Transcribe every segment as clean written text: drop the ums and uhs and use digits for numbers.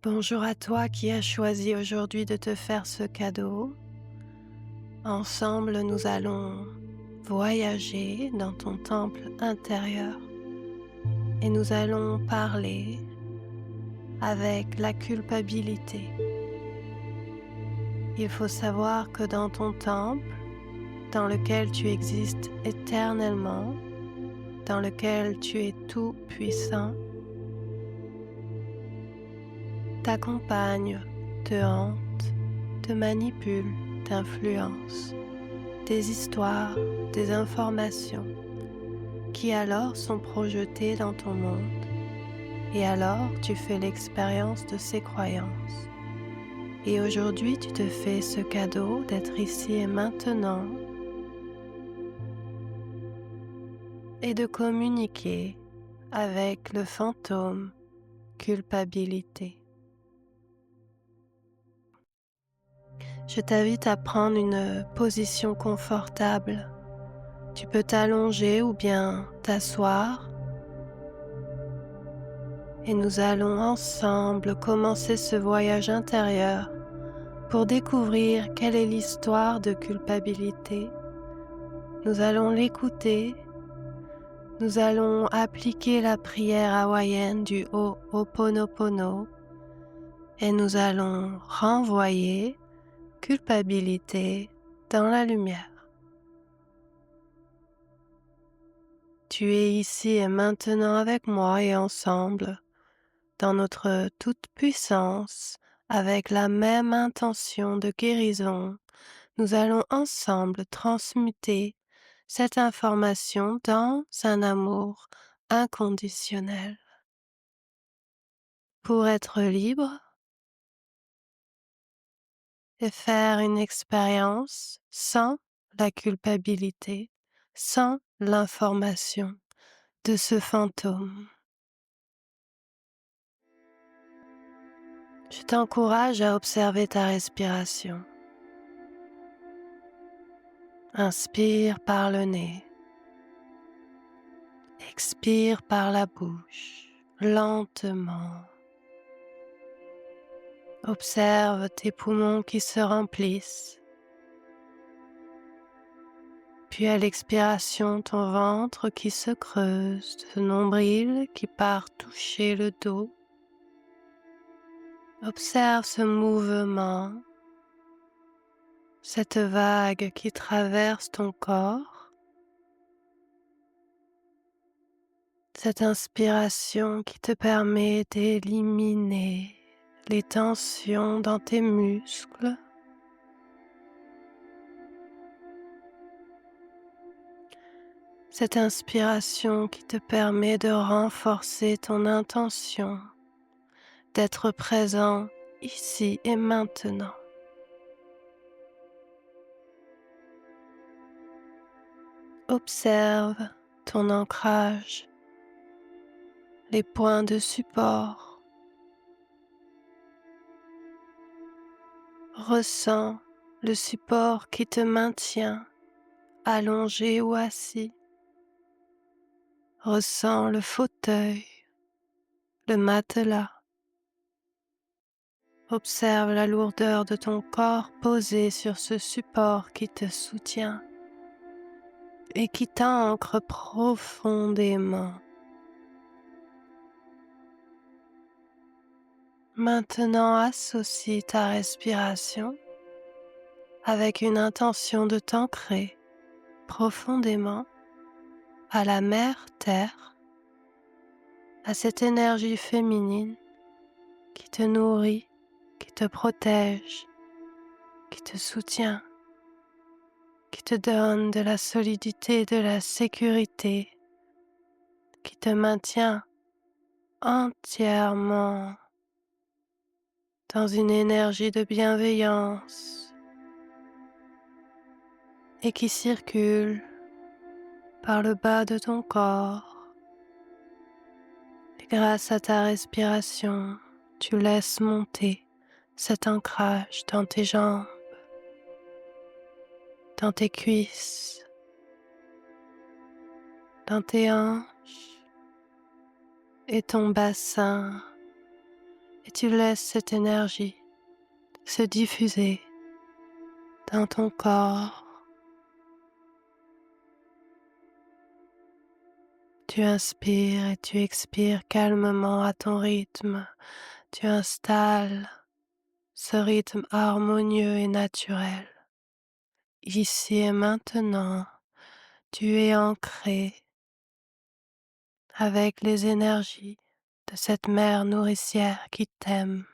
Bonjour à toi qui as choisi aujourd'hui de te faire ce cadeau. Ensemble, nous allons voyager dans ton temple intérieur et nous allons parler avec la culpabilité. Il faut savoir que dans ton temple, dans lequel tu existes éternellement, dans lequel tu es tout puissant, t'accompagne, te hante, te manipule, t'influence. Des histoires, des informations qui alors sont projetées dans ton monde et alors tu fais l'expérience de ces croyances. Et aujourd'hui tu te fais ce cadeau d'être ici et maintenant et de communiquer avec le fantôme culpabilité. Je t'invite à prendre une position confortable. Tu peux t'allonger ou bien t'asseoir. Et nous allons ensemble commencer ce voyage intérieur pour découvrir quelle est l'histoire de culpabilité. Nous allons l'écouter, nous allons appliquer la prière hawaïenne du Ho'oponopono et nous allons renvoyer culpabilité dans la lumière. Tu es ici et maintenant avec moi et ensemble dans notre toute-puissance, avec la même intention de guérison, nous allons ensemble transmuter cette information dans un amour inconditionnel. Pour être libre et faire une expérience sans la culpabilité, sans l'information de ce fantôme. Je t'encourage à observer ta respiration. Inspire par le nez, expire par la bouche, lentement. Observe tes poumons qui se remplissent, puis à l'expiration ton ventre qui se creuse, ce nombril qui part toucher le dos. Observe ce mouvement, cette vague qui traverse ton corps. Cette inspiration qui te permet d'éliminer les tensions dans tes muscles. Cette inspiration qui te permet de renforcer ton intention, d'être présent ici et maintenant. Observe ton ancrage, les points de support. Ressens le support qui te maintient allongé ou assis. Ressens le fauteuil, le matelas. Observe la lourdeur de ton corps posé sur ce support qui te soutient et qui t'ancre profondément. Maintenant, associe ta respiration avec une intention de t'ancrer profondément à la mère Terre, à cette énergie féminine qui te nourrit, qui te protège, qui te soutient, qui te donne de la solidité, de la sécurité, qui te maintient entièrement dans une énergie de bienveillance et qui circule par le bas de ton corps. Et grâce à ta respiration, tu laisses monter cet ancrage dans tes jambes, dans tes cuisses, dans tes hanches et ton bassin. et tu laisses cette énergie se diffuser dans ton corps. Tu inspires et tu expires calmement à ton rythme. Tu installes ce rythme harmonieux et naturel. Ici et maintenant, tu es ancré avec les énergies de cette mère nourricière qui t'aime.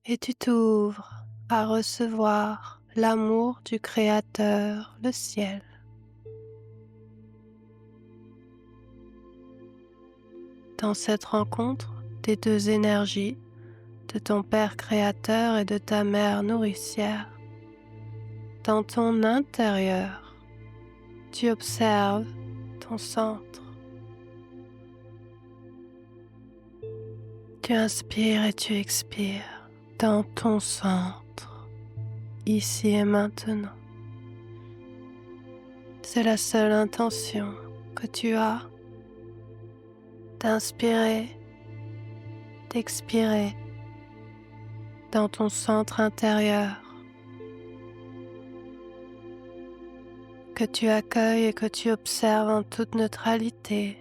Et tu t'ouvres à recevoir l'amour du Créateur, le ciel. Dans cette rencontre des deux énergies, de ton Père Créateur et de ta Mère nourricière, dans ton intérieur, tu observes ton centre. Tu inspires et tu expires dans ton centre, ici et maintenant. C'est la seule intention que tu as d'inspirer, d'expirer dans ton centre intérieur, que tu accueilles et que tu observes en toute neutralité.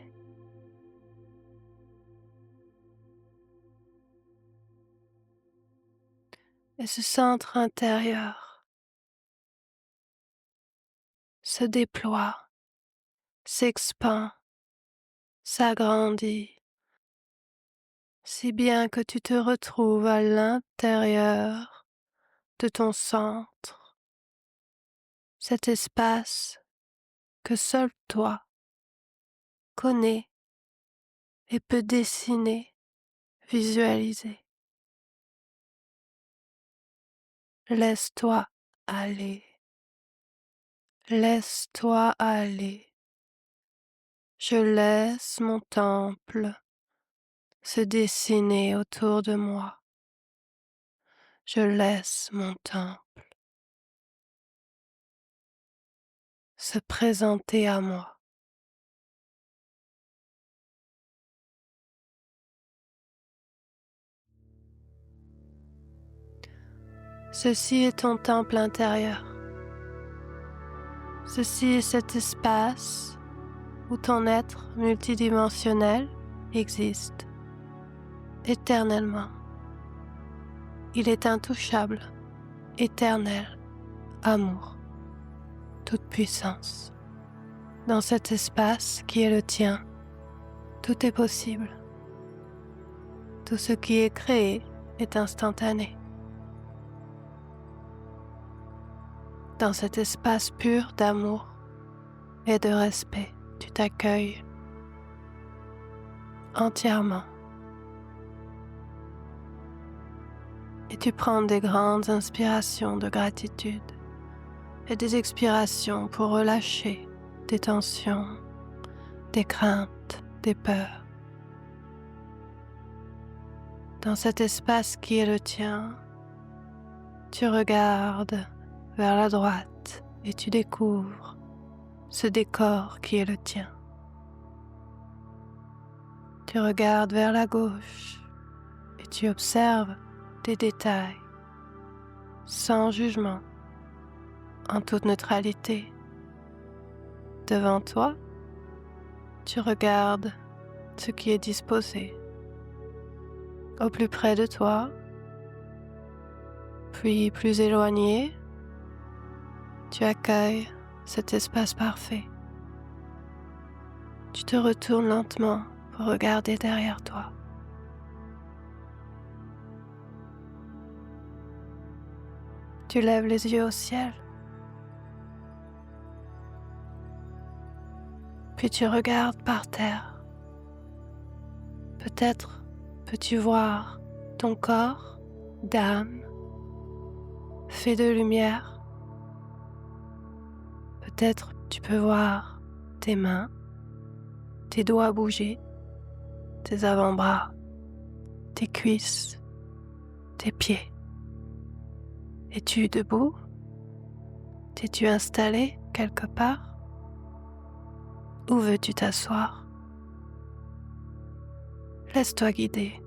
Et ce centre intérieur se déploie, s'expand, s'agrandit, si bien que tu te retrouves à l'intérieur de ton centre, cet espace que seul toi connais et peux dessiner, visualiser. Laisse-toi aller, laisse-toi aller. Je laisse mon temple se dessiner autour de moi. Je laisse mon temple se présenter à moi. Ceci est ton temple intérieur. Ceci est cet espace où ton être multidimensionnel existe éternellement. Il est intouchable, éternel, amour, toute puissance. Dans cet espace qui est le tien, tout est possible. Tout ce qui est créé est instantané. Dans cet espace pur d'amour et de respect, tu t'accueilles entièrement. Et tu prends des grandes inspirations de gratitude et des expirations pour relâcher des tensions, des craintes, des peurs. Dans cet espace qui est le tien, tu regardes vers la droite et tu découvres ce décor qui est le tien. Tu regardes vers la gauche et tu observes des détails sans jugement, en toute neutralité. Devant toi, tu regardes ce qui est disposé au plus près de toi, puis plus éloigné, tu accueilles cet espace parfait. Tu te retournes lentement pour regarder derrière toi. Tu lèves les yeux au ciel, puis tu regardes par terre. Peut-être peux-tu voir ton corps d'âme fait de lumière. Peut-être tu peux voir tes mains, tes doigts bouger, tes avant-bras, tes cuisses, tes pieds. Es-tu debout? T'es-tu installé quelque part? Où veux-tu t'asseoir? Laisse-toi guider.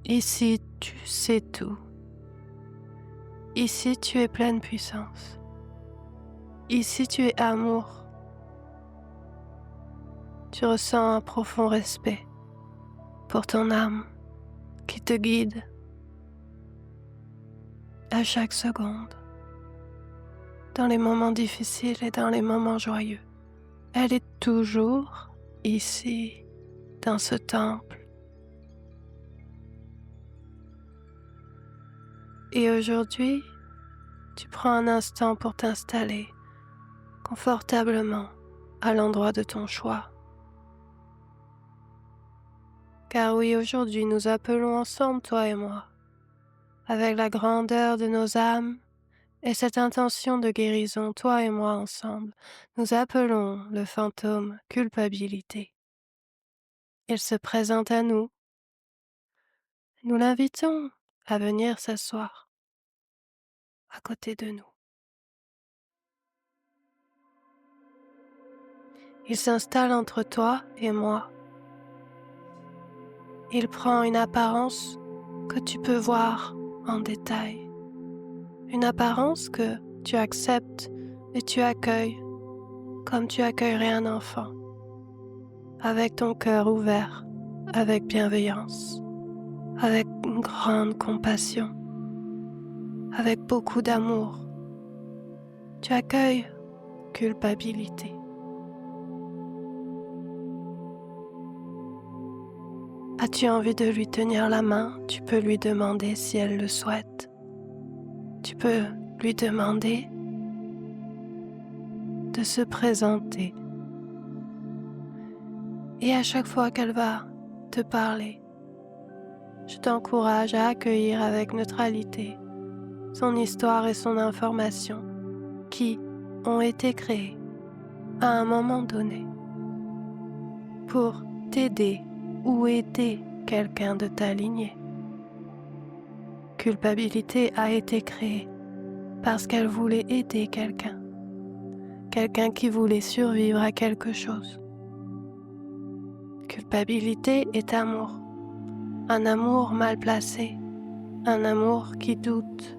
Ici, tu sais tout. Ici, tu es pleine puissance. Ici, tu es amour. Tu ressens un profond respect pour ton âme qui te guide à chaque seconde, dans les moments difficiles et dans les moments joyeux. Elle est toujours ici, dans ce temple. Et aujourd'hui, tu prends un instant pour t'installer confortablement à l'endroit de ton choix. Car oui, aujourd'hui, nous appelons ensemble, toi et moi, avec la grandeur de nos âmes et cette intention de guérison, toi et moi ensemble, nous appelons le fantôme culpabilité. Il se présente à nous. Nous l'invitons à venir s'asseoir à côté de nous. Il s'installe entre toi et moi. Il prend une apparence que tu peux voir en détail. Une apparence que tu acceptes et tu accueilles comme tu accueillerais un enfant, avec ton cœur ouvert, avec bienveillance, avec une grande compassion, avec beaucoup d'amour. Tu accueilles culpabilité. As-tu envie de lui tenir la main? Tu peux lui demander si elle le souhaite. Tu peux lui demander de se présenter. Et à chaque fois qu'elle va te parler, je t'encourage à accueillir avec neutralité son histoire et son information qui ont été créées à un moment donné pour t'aider ou aider quelqu'un de ta lignée. Culpabilité a été créée parce qu'elle voulait aider quelqu'un, quelqu'un qui voulait survivre à quelque chose. Culpabilité est amour, un amour mal placé, un amour qui doute.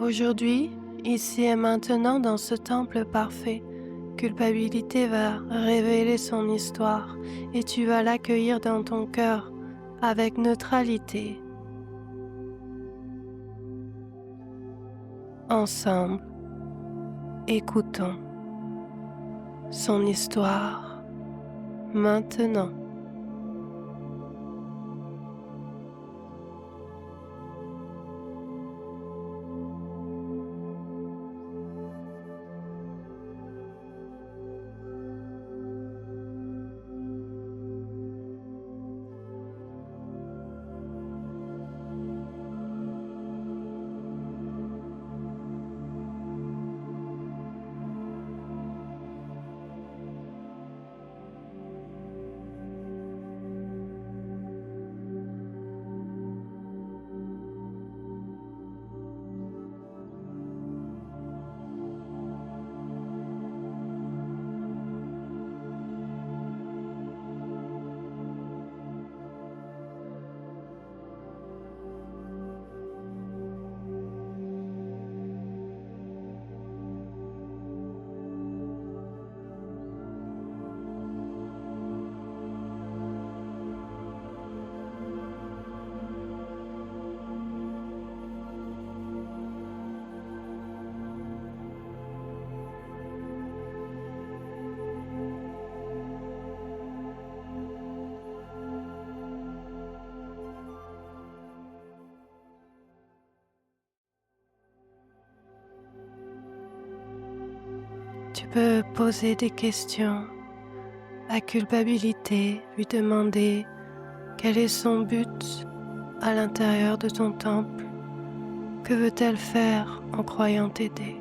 Aujourd'hui, ici et maintenant dans ce temple parfait, culpabilité va révéler son histoire et tu vas l'accueillir dans ton cœur avec neutralité. Ensemble, écoutons son histoire maintenant. Tu peux poser des questions à culpabilité, lui demander quel est son but à l'intérieur de ton temple. Que veut-elle faire en croyant t'aider?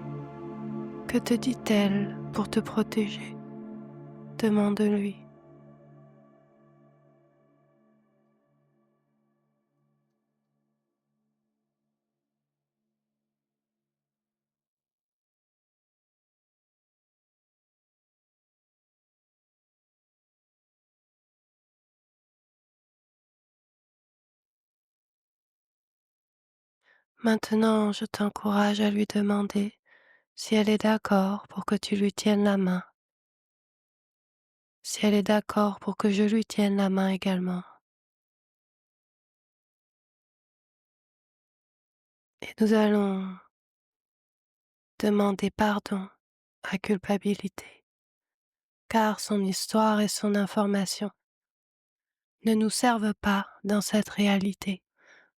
Que te dit-elle pour te protéger? Demande-lui. Maintenant, je t'encourage à lui demander si elle est d'accord pour que tu lui tiennes la main, si elle est d'accord pour que je lui tienne la main également. Et nous allons demander pardon à culpabilité, car son histoire et son information ne nous servent pas dans cette réalité.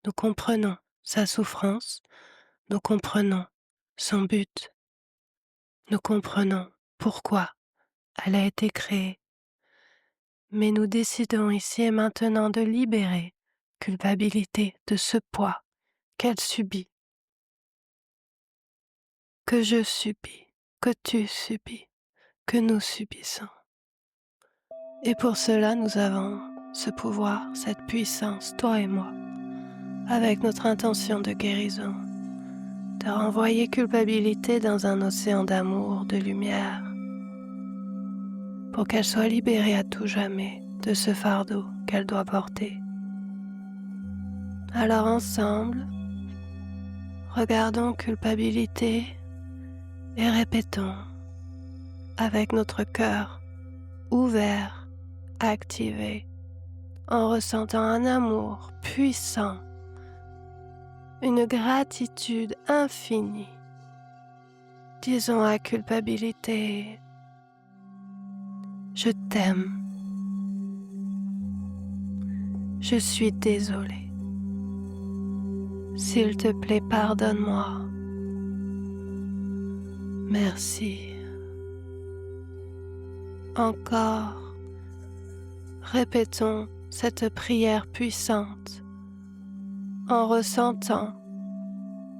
Nous comprenons sa souffrance, nous comprenons son but, nous comprenons pourquoi elle a été créée, mais nous décidons ici et maintenant de libérer culpabilité de ce poids qu'elle subit, que je subis, que tu subis, que nous subissons. Et pour cela, nous avons ce pouvoir, cette puissance, toi et moi, avec notre intention de guérison, de renvoyer culpabilité dans un océan d'amour, de lumière, pour qu'elle soit libérée à tout jamais de ce fardeau qu'elle doit porter. Alors ensemble, regardons culpabilité et répétons avec notre cœur ouvert, activé, en ressentant un amour puissant, une gratitude infinie. Disons à culpabilité, je t'aime, je suis désolé. S'il te plaît, pardonne-moi. Merci. Encore, répétons cette prière puissante en ressentant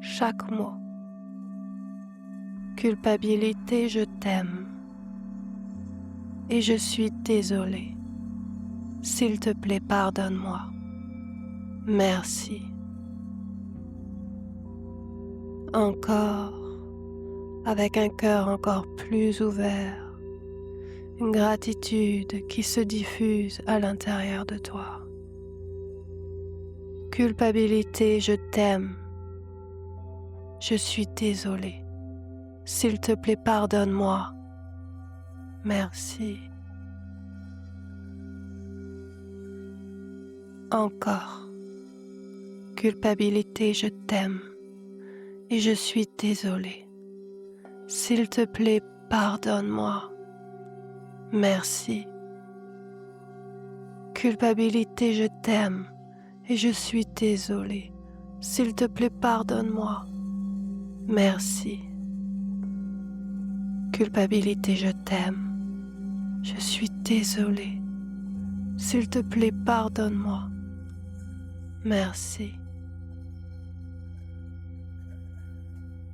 chaque mot. Culpabilité, je t'aime et je suis désolé. S'il te plaît, pardonne-moi. Merci. Encore, avec un cœur encore plus ouvert, une gratitude qui se diffuse à l'intérieur de toi. Culpabilité, je t'aime. Je suis désolé. S'il te plaît, pardonne-moi. Merci. Encore. Culpabilité, je t'aime et je suis désolé. S'il te plaît, pardonne-moi. Merci. Culpabilité, je t'aime et je suis désolé. S'il te plaît, pardonne-moi. Merci. Culpabilité, je t'aime. Je suis désolé. S'il te plaît, pardonne-moi. Merci.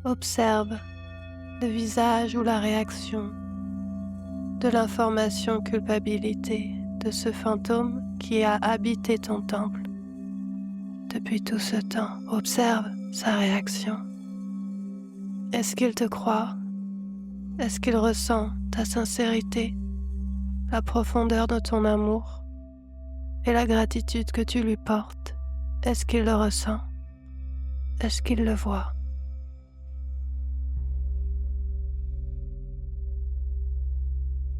Observe le visage ou la réaction de l'information culpabilité de ce fantôme qui a habité ton temple depuis tout ce temps. Observe sa réaction. Est-ce qu'il te croit? Est-ce qu'il ressent ta sincérité, la profondeur de ton amour et la gratitude que tu lui portes? Est-ce qu'il le ressent? Est-ce qu'il le voit?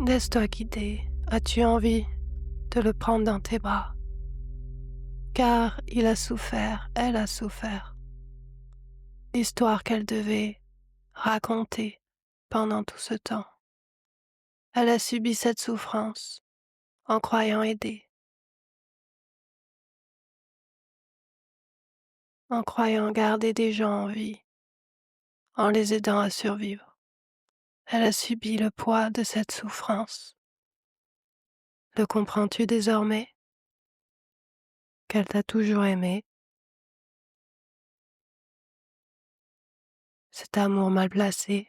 Laisse-toi guider. As-tu envie de le prendre dans tes bras? Car il a souffert, elle a souffert. L'histoire qu'elle devait raconter pendant tout ce temps. Elle a subi cette souffrance en croyant aider, en croyant garder des gens en vie, en les aidant à survivre. Elle a subi le poids de cette souffrance. Le comprends-tu désormais? Qu'elle t'a toujours aimé? Cet amour mal placé,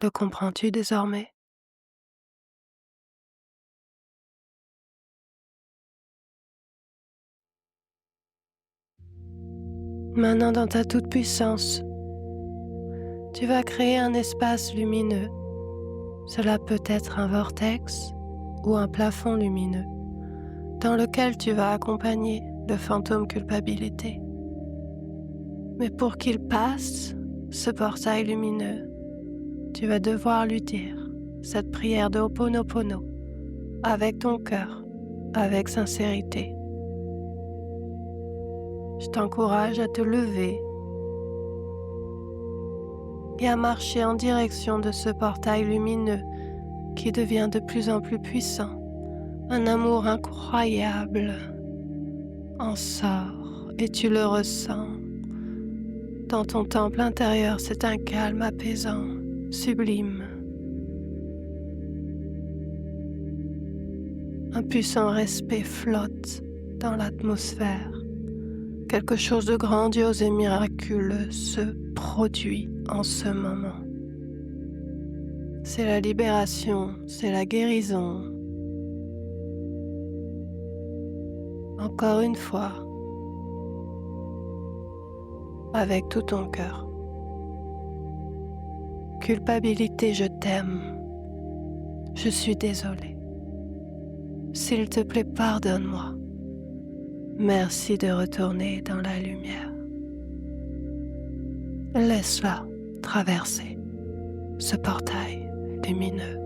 le comprends-tu désormais? Maintenant, dans ta toute-puissance, tu vas créer un espace lumineux. Cela peut être un vortex ou un plafond lumineux dans lequel tu vas accompagner le fantôme culpabilité. Mais pour qu'il passe, ce portail lumineux, tu vas devoir lui dire cette prière de Ho'oponopono avec ton cœur, avec sincérité. Je t'encourage à te lever et à marcher en direction de ce portail lumineux qui devient de plus en plus puissant. Un amour incroyable en sort et tu le ressens. Dans ton temple intérieur, c'est un calme apaisant, sublime. Un puissant respect flotte dans l'atmosphère. Quelque chose de grandiose et miraculeux se produit en ce moment. C'est la libération, c'est la guérison. Encore une fois, avec tout ton cœur. Culpabilité, je t'aime. Je suis désolée. S'il te plaît, pardonne-moi. Merci de retourner dans la lumière. Laisse-la traverser ce portail lumineux.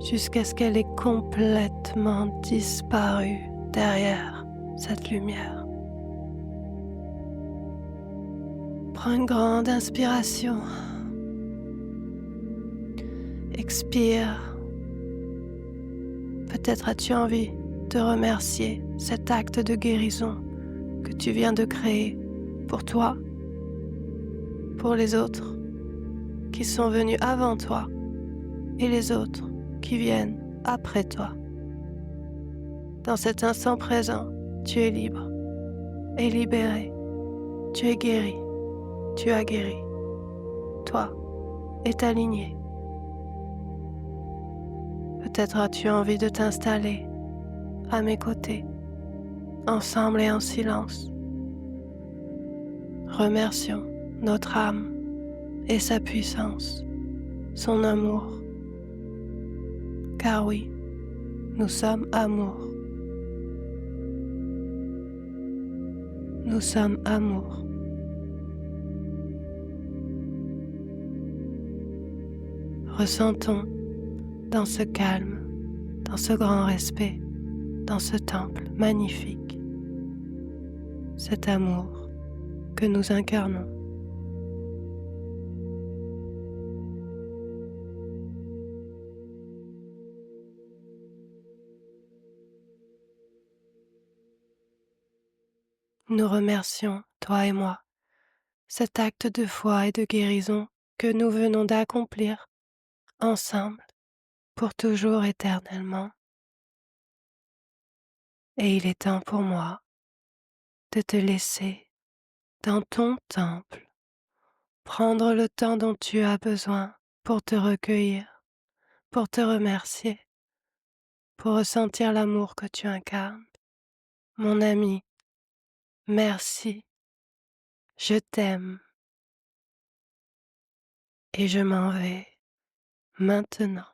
Jusqu'à ce qu'elle ait complètement disparu derrière cette lumière. Prends une grande inspiration. Expire. Peut-être as-tu envie de remercier cet acte de guérison que tu viens de créer pour toi, pour les autres qui sont venus avant toi et les autres qui viennent après toi. Dans cet instant présent, tu es libre et libéré. Tu es guéri, tu as guéri. Toi et ta lignée. Peut-être as-tu envie de t'installer à mes côtés, ensemble et en silence. Remercions notre âme et sa puissance, son amour. Car oui, nous sommes amour. Nous sommes amour. Ressentons dans ce calme, dans ce grand respect, dans ce temple magnifique, cet amour que nous incarnons. Nous remercions, toi et moi, cet acte de foi et de guérison que nous venons d'accomplir ensemble, pour toujours éternellement. Et il est temps pour moi de te laisser dans ton temple, prendre le temps dont tu as besoin pour te recueillir, pour te remercier, pour ressentir l'amour que tu incarnes. Mon ami, merci, je t'aime et je m'en vais maintenant.